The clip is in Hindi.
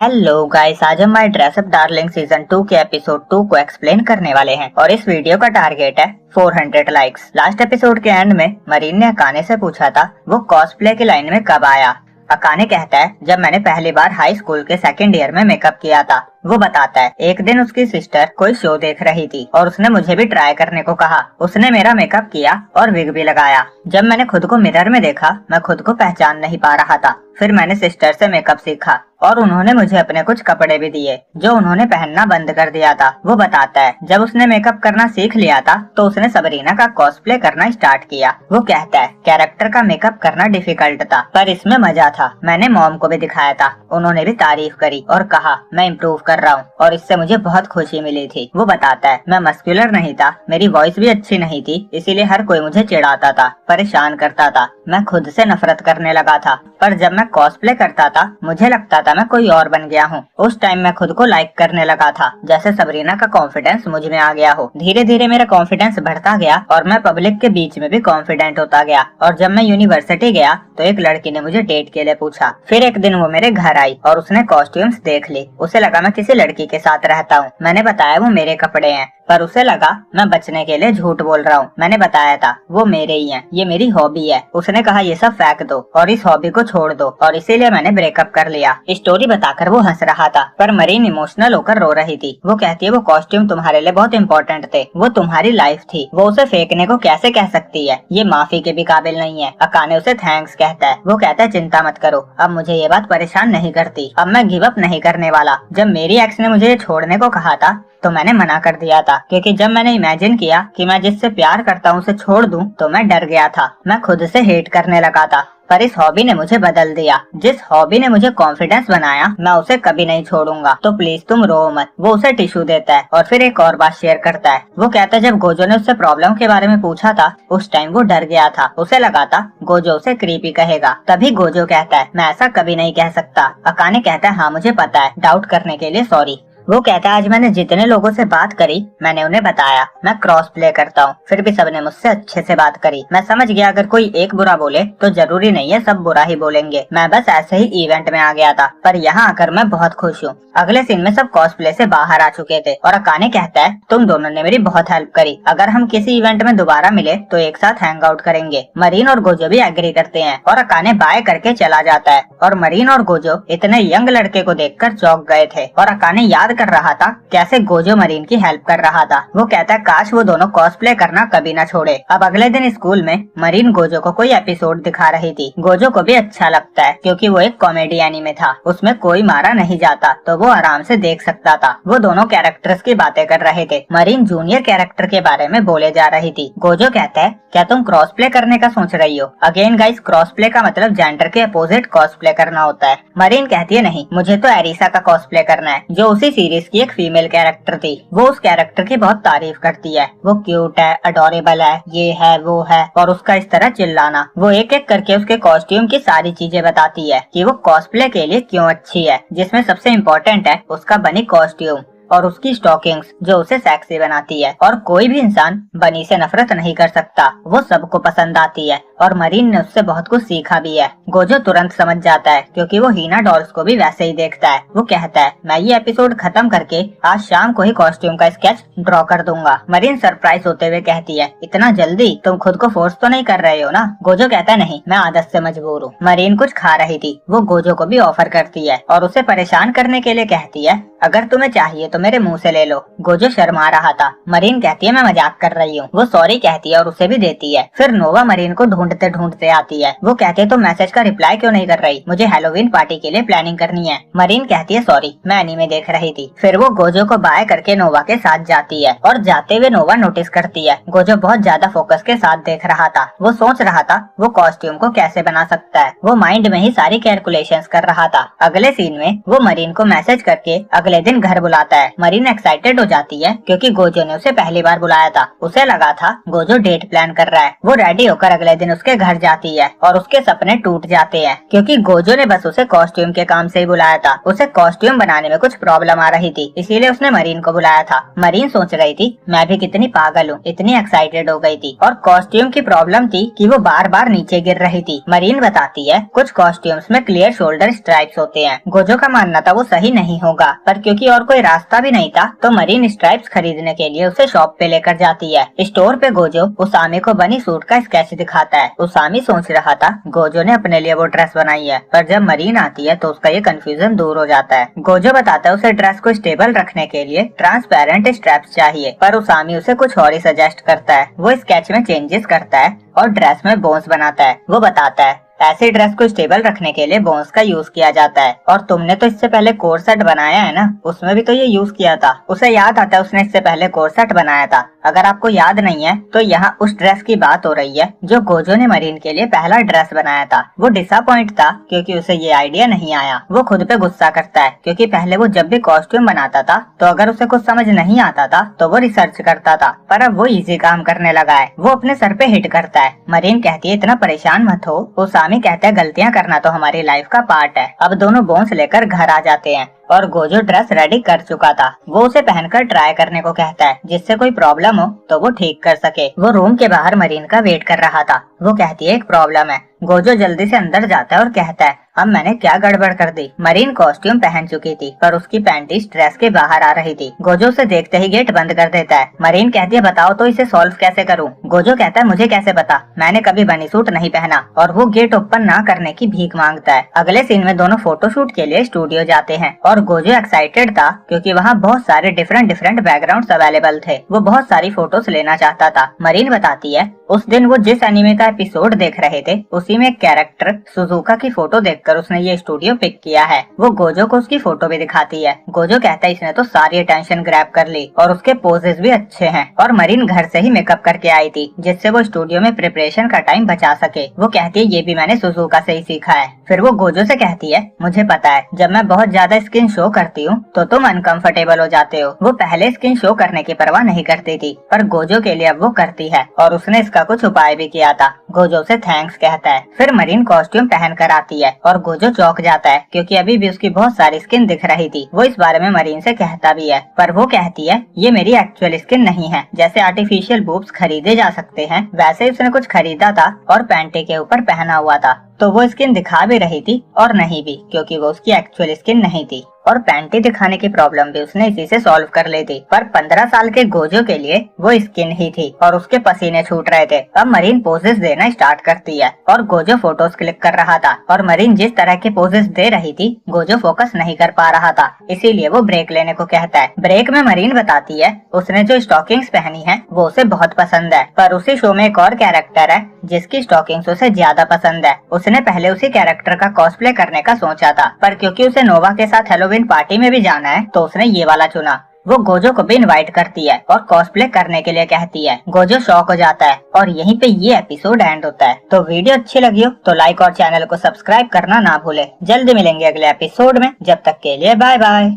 हेलो गाइस, आज हम माय ड्रेसअप डार्लिंग सीजन 2 के एपिसोड 2 को एक्सप्लेन करने वाले हैं और इस वीडियो का टारगेट है 400 लाइक्स। लास्ट एपिसोड के एंड में मरीन ने अकाने से पूछा था वो कॉस्प्ले की लाइन में कब आया। अकाने कहता है जब मैंने पहली बार हाई स्कूल के सेकंड ईयर में मेकअप किया था। वो बताता है एक दिन उसकी सिस्टर कोई शो देख रही थी और उसने मुझे भी ट्राई करने को कहा। उसने मेरा मेकअप किया और विग भी लगाया। जब मैंने खुद को मिरर में देखा मैं खुद को पहचान नहीं पा रहा था। फिर मैंने सिस्टर से मेकअप सीखा और उन्होंने मुझे अपने कुछ कपड़े भी दिए जो उन्होंने पहनना बंद कर दिया था। वो बताता है जब उसने मेकअप करना सीख लिया था तो उसने सबरीना का कॉस्प्ले करना स्टार्ट किया। वो कहता है कैरेक्टर का मेकअप करना डिफिकल्ट था पर इसमें मजा था। मैंने मॉम को भी दिखाया था, उन्होंने भी तारीफ करी और कहा मैं इम्प्रूव कर रहा हूँ और इससे मुझे बहुत खुशी मिली थी। वो बताता है मैं मस्कुलर नहीं था, मेरी वॉइस भी अच्छी नहीं थी, इसीलिए हर कोई मुझे चिढ़ाता था, परेशान करता था। मैं खुद से नफरत करने लगा था पर जब मैं कॉस्प्ले करता था मुझे लगता था मैं कोई और बन गया हूँ। उस टाइम मैं खुद को लाइक करने लगा था जैसे सबरीना का कॉन्फिडेंस मुझ में आ गया हो। धीरे धीरे मेरा कॉन्फिडेंस बढ़ता गया और मैं पब्लिक के बीच में भी कॉन्फिडेंट होता गया। और जब मैं यूनिवर्सिटी गया तो एक लड़की ने मुझे डेट के लिए पूछा। फिर एक दिन वो मेरे घर आई और उसने कॉस्ट्यूम्स देख ली। उसे लगा मैं किसी लड़की के साथ रहता हूँ। मैंने बताया वो मेरे कपड़े हैं पर उसे लगा मैं बचने के लिए झूठ बोल रहा हूँ। मैंने बताया था वो मेरे ही हैं, ये मेरी हॉबी है। उसने कहा ये सब फेंक दो और इस हॉबी को छोड़ दो और इसीलिए मैंने ब्रेकअप कर लिया। स्टोरी बताकर वो हंस रहा था पर मरीन इमोशनल होकर रो रही थी। वो कहती है वो कॉस्ट्यूम तुम्हारे लिए बहुत इम्पोर्टेंट थे, वो तुम्हारी लाइफ थी, वो उसे फेंकने को कैसे कह सकती है, ये माफी के भी काबिल नहीं है। अकाने उसे थैंक्स कहता है। वो कहता है चिंता मत करो, अब मुझे ये बात परेशान नहीं करती, अब मैं गिव अप नहीं करने वाला। जब मेरी एक्स ने मुझे ये छोड़ने को कहा था तो मैंने मना कर दिया था क्योंकि जब मैंने इमेजिन किया कि मैं जिससे प्यार करता हूँ उसे छोड़ दूं तो मैं डर गया था। मैं खुद से हेट करने लगा था पर इस हॉबी ने मुझे बदल दिया। जिस हॉबी ने मुझे कॉन्फिडेंस बनाया मैं उसे कभी नहीं छोड़ूंगा, तो प्लीज तुम रो मत। वो उसे टिश्यू देता है और फिर एक और बात शेयर करता है। वो कहता है जब गोजो ने उससे प्रॉब्लम के बारे में पूछा था उस टाइम वो डर गया था, उसे लगा था गोजो उसे क्रीपी कहेगा। तभी गोजो कहता है मैं ऐसा कभी नहीं कह सकता। अकाने कहता है हाँ मुझे पता है, डाउट करने के लिए सॉरी। वो कहता है आज मैंने जितने लोगों से बात करी मैंने उन्हें बताया मैं क्रॉस प्ले करता हूँ, फिर भी सबने मुझसे अच्छे से बात करी। मैं समझ गया अगर कोई एक बुरा बोले तो जरूरी नहीं है सब बुरा ही बोलेंगे। मैं बस ऐसे ही इवेंट में आ गया था पर यहाँ आकर मैं बहुत खुश हूँ। अगले सीन में सब कॉस्प्ले से बाहर आ चुके थे और अकाने कहता है तुम दोनों ने मेरी बहुत हेल्प करी, अगर हम किसी इवेंट में दोबारा मिले तो एक साथ हैंग आउट करेंगे। मरीन और गोजो भी एग्री करते हैं और अकाने बाय करके चला जाता है और मरीन और गोजो इतने यंग लड़के को देखकर चौंक गए थे और अकाने याद कर रहा था कैसे गोजो मरीन की हेल्प कर रहा था। वो कहता है काश वो दोनों कॉस्प्ले करना कभी ना छोड़े। अब अगले दिन स्कूल में मरीन गोजो को कोई एपिसोड दिखा रही थी। गोजो को भी अच्छा लगता है क्योंकि वो एक कॉमेडी एनीमे था, उसमें कोई मारा नहीं जाता तो वो आराम से देख सकता था। वो दोनों कैरेक्टर्स की बातें कर रहे थे। मरीन जूनियर कैरेक्टर के बारे में बोले जा रही थी। गोजो कहता है क्या तुम क्रॉस प्ले करने का सोच रही हो? अगेन गाइस, क्रॉस प्ले का मतलब जेंडर के अपोजिट कॉस्प्ले करना होता है। मरीन कहती है नहीं, मुझे तो एरिसा का कॉस्प्ले करना है जो उसी सीरीज की एक फीमेल कैरेक्टर थी। वो उस कैरेक्टर की बहुत तारीफ करती है, वो क्यूट है, अडोरेबल है, ये है वो है, और उसका इस तरह चिल्लाना। वो एक एक करके उसके कॉस्ट्यूम की सारी चीजें बताती है कि वो कॉस्प्ले के लिए क्यों अच्छी है, जिसमें सबसे इम्पोर्टेंट है उसका बनी कॉस्ट्यूम और उसकी स्टॉकिंग्स जो उसे सेक्सी बनाती है। और कोई भी इंसान बनी से नफरत नहीं कर सकता, वो सबको पसंद आती है और मरीन ने उससे बहुत कुछ सीखा भी है। गोजो तुरंत समझ जाता है क्योंकि वो हीना डॉल्स को भी वैसे ही देखता है। वो कहता है मैं ये एपिसोड खत्म करके आज शाम को ही कॉस्ट्यूम का स्केच ड्रॉ कर दूंगा। मरीन सरप्राइज होते हुए कहती है इतना जल्दी? तुम खुद को फोर्स तो नहीं कर रहे हो ना? गोजो कहता है नहीं, मैं आदत से मजबूर हूँ। मरीन कुछ खा रही थी, वो गोजो को भी ऑफर करती है और उसे परेशान करने के लिए कहती है अगर तुम्हें चाहिए तो मेरे मुंह से ले लो। गोजो शर्मा रहा था। मरीन कहती है मैं मजाक कर रही हूँ। वो सॉरी कहती है और उसे भी देती है। फिर नोवा मरीन को ढूंढते ढूंढते आती है। वो कहती है तो मैसेज का रिप्लाई क्यों नहीं कर रही, मुझे हैलोवीन पार्टी के लिए प्लानिंग करनी है। मरीन कहती है सॉरी, मैं एनीमे देख रही थी। फिर वो गोजो को बाय करके नोवा के साथ जाती है और जाते हुए नोवा नोटिस करती है गोजो बहुत ज्यादा फोकस के साथ देख रहा था। वो सोच रहा था वो कॉस्ट्यूम को कैसे बना सकता है। वो माइंड में ही सारी कैलकुलेशंस कर रहा था। अगले सीन में वो मरीन को मैसेज करके अगले अगले दिन घर बुलाता है। मरीन एक्साइटेड हो जाती है क्योंकि गोजो ने उसे पहली बार बुलाया था। उसे लगा था गोजो डेट प्लान कर रहा है। वो रेडी होकर अगले दिन उसके घर जाती है और उसके सपने टूट जाते हैं क्योंकि गोजो ने बस उसे कॉस्ट्यूम के काम से ही बुलाया था। उसे कॉस्ट्यूम बनाने में कुछ प्रॉब्लम आ रही थी, इसीलिए उसने मरीन को बुलाया था। मरीन सोच रही थी मैं भी कितनी पागल हूँ, इतनी एक्साइटेड हो गई थी। और कॉस्ट्यूम की प्रॉब्लम थी कि वो बार बार नीचे गिर रही थी। मरीन बताती है कुछ कॉस्ट्यूम्स में क्लियर शोल्डर स्ट्राइप्स होते हैं। गोजो का मानना था वो सही नहीं होगा, पर क्योंकि और कोई रास्ता भी नहीं था तो मरीन स्ट्राइप्स खरीदने के लिए उसे शॉप पे लेकर जाती है। स्टोर पे गोजो उसामी को बनी सूट का स्केच दिखाता है। उसामी सोच रहा था गोजो ने अपने लिए वो ड्रेस बनाई है, पर जब मरीन आती है तो उसका ये कंफ्यूजन दूर हो जाता है। गोजो बताता है उसे ड्रेस को स्टेबल रखने के लिए ट्रांसपेरेंट स्ट्रैप्स चाहिए, पर उसामी उसे कुछ और ही सजेस्ट करता है। वो स्केच में चेंजेस करता है और ड्रेस में बोन्स बनाता है। वो बताता है ऐसे ड्रेस को स्टेबल रखने के लिए बोन्स का यूज किया जाता है, और तुमने तो इससे पहले कोर्सेट बनाया है ना, उसमें भी तो ये यूज किया था। उसे याद आता है उसने इससे पहले कोर्सेट बनाया था। अगर आपको याद नहीं है तो यहाँ उस ड्रेस की बात हो रही है जो गोजो ने मरीन के लिए पहला ड्रेस बनाया था। वो डिसअपॉइंट था क्योंकि उसे ये आइडिया नहीं आया। वो खुद पे गुस्सा करता है क्योंकि पहले वो जब भी कॉस्ट्यूम बनाता था तो अगर उसे कुछ समझ नहीं आता था तो वो रिसर्च करता था, पर अब वो इजी काम करने लगा है। वो अपने सर पे हिट करता है। मरीन कहती है इतना परेशान मत हो। उसामी कहता है गलतियाँ करना तो हमारी लाइफ का पार्ट है। अब दोनों बोन्स लेकर घर आ जाते हैं और गोजो ड्रेस रेडी कर चुका था। वो उसे पहनकर ट्राई करने को कहता है जिससे कोई प्रॉब्लम हो तो वो ठीक कर सके। वो रूम के बाहर मरीन का वेट कर रहा था। वो कहती है एक प्रॉब्लम है। गोजो जल्दी से अंदर जाता है और कहता है अब मैंने क्या गड़बड़ कर दी। मरीन कॉस्ट्यूम पहन चुकी थी पर उसकी पैंटीज ड्रेस के बाहर आ रही थी। गोजो उसे देखते ही गेट बंद कर देता है। मरीन कहती है बताओ तो इसे सॉल्व कैसे करूं। गोजो कहता है मुझे कैसे पता, मैंने कभी बनी सूट नहीं पहना, और वो गेट ओपन ना करने की भीख मांगता है। अगले सीन में दोनों फोटोशूट के लिए स्टूडियो जाते हैं और गोजो एक्साइटेड था क्योंकि वहाँ बहुत सारे डिफरेंट बैकग्राउंड्स अवेलेबल थे। वो बहुत सारी फोटोज लेना चाहता था। मरीन बताती है उस दिन वो जिस एनिमे का एपिसोड देख रहे थे उसी में एक कैरेक्टर सुजुका की फोटो देखकर उसने ये स्टूडियो पिक किया है। वो गोजो को उसकी फोटो भी दिखाती है। गोजो कहता है इसने तो सारी अटेंशन ग्रैब कर ली और उसके पोजेस भी अच्छे हैं, और मरीन घर से ही मेकअप करके आई थी जिससे वो स्टूडियो में प्रिपरेशन का टाइम बचा सके। वो कहती है ये भी मैंने सुजुका से ही सीखा है। फिर वो गोजो से कहती है मुझे पता है जब मैं बहुत ज्यादा स्किन शो करती हूँ तो तुम अनकंफर्टेबल हो जाते हो। वो पहले स्किन शो करने की परवाह नहीं करती थी पर गोजो के लिए अब वो करती है और उसने इसका कुछ उपाय भी किया था। गोजो से थैंक्स कहता है। फिर मरीन कॉस्ट्यूम पहन कर आती है और गोजो चौंक जाता है क्योंकि अभी भी उसकी बहुत सारी स्किन दिख रही थी। वो इस बारे में मरीन से कहता भी है पर वो कहती है ये मेरी एक्चुअल स्किन नहीं है। जैसे आर्टिफिशियल बूब्स खरीदे जा सकते हैं वैसे ही उसने कुछ खरीदा था और पैंटे के ऊपर पहना हुआ था, तो वो स्किन दिखा भी रही थी और नहीं भी क्योंकि वो उसकी एक्चुअल स्किन नहीं थी। और पैंटी दिखाने की प्रॉब्लम भी उसने इसी से सॉल्व कर ली थी। पर 15 साल के गोजो के लिए वो स्किन ही थी और उसके पसीने छूट रहे थे। अब मरीन पोजेस देना स्टार्ट करती है और गोजो फोटोज क्लिक कर रहा था, और मरीन जिस तरह के पोजेस दे रही थी गोजो फोकस नहीं कर पा रहा था, इसीलिए वो ब्रेक लेने को कहता है। ब्रेक में मरीन बताती है उसने जो स्टॉकिंग्स पहनी है वो उसे बहुत पसंद है, पर उसी शो में एक और कैरेक्टर है जिसकी स्टॉकिंग्स उसे ज्यादा पसंद है। उसने पहले उसी कैरेक्टर का कॉस्प्ले करने का सोचा था, पर क्योंकि उसे नोवा के साथ हेलोवीन पार्टी में भी जाना है तो उसने ये वाला चुना। वो गोजो को भी इनवाइट करती है और कॉस्प्ले करने के लिए कहती है। गोजो शॉक हो जाता है और यहीं पे ये एपिसोड एंड होता है। तो वीडियो अच्छी लगी हो तो लाइक और चैनल को सब्सक्राइब करना ना भूले। जल्दी मिलेंगे अगले एपिसोड में, जब तक के लिए बाय बाय।